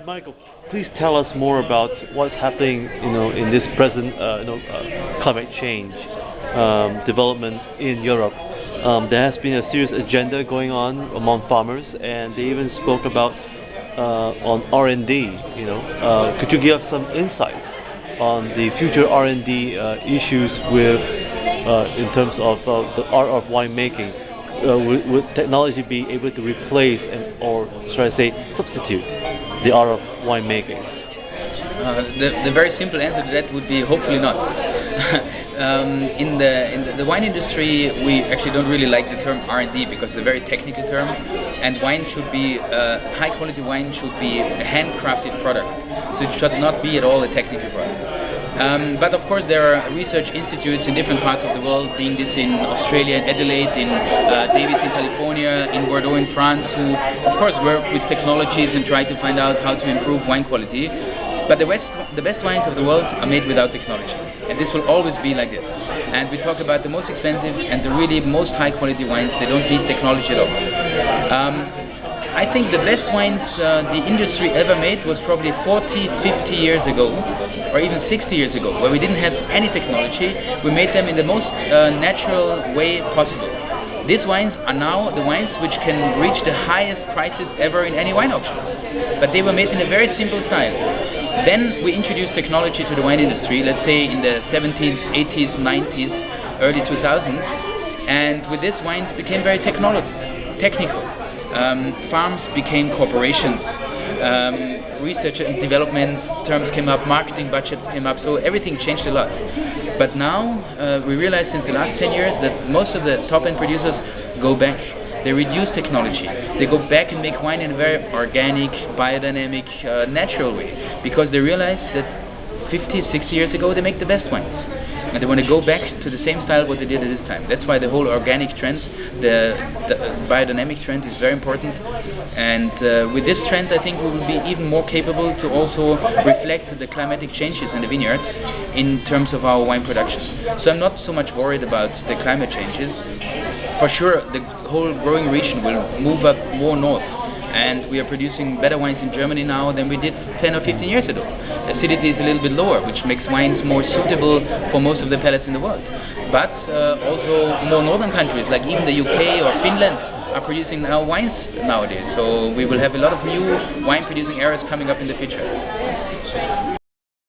Michael, please tell us more about what's happening, in this present, climate change development in Europe. There has been a serious agenda going on among farmers, and they even spoke about on R&D. Could you give us some insight on the future R&D issues with, in terms of the art of winemaking? Would technology be able to replace or should I say substitute the art of winemaking? The very simple answer to that would be hopefully not. In the wine industry, we actually don't really like the term R&D because it's a very technical term, and wine should be high quality wine should be a handcrafted product, so it should not be at all a technical product. But of course there are research institutes in different parts of the world, being this in Australia, in Adelaide, in Davis in California, in Bordeaux in France, who of course work with technologies and try to find out how to improve wine quality. But the best wines of the world are made without technology, and this will always be like this. And we talk about the most expensive and the really most high quality wines, they don't need technology at all. I think the best wines the industry ever made was probably 40, 50 years ago, or even 60 years ago, where we didn't have any technology. We made them in the most natural way possible. These wines are now the wines which can reach the highest prices ever in any wine auction. But they were made in a very simple style. Then we introduced technology to the wine industry, let's say in the 70s, 80s, 90s, early 2000s, and with this wines became very technical. Farms became corporations. Research and development terms came up, marketing budgets came up, so everything changed a lot. But now we realize since the last 10 years that most of the top-end producers go back. They reduce technology. They go back and make wine in a very organic, biodynamic, natural way, because they realize that 50, 60 years ago they make the best wines. And they want to go back to the same style what they did at this time. That's why the whole organic trend, the biodynamic trend is very important. And with this trend, I think we will be even more capable to also reflect the climatic changes in the vineyards in terms of our wine production. So I'm not so much worried about the climate changes. For sure, the whole growing region will move up more north. And we are producing better wines in Germany now than we did 10 or 15 years ago. Acidity is a little bit lower, which makes wines more suitable for most of the palates in the world. But also more northern countries, like even the UK or Finland, are producing now wines nowadays. So we will have a lot of new wine producing areas coming up in the future.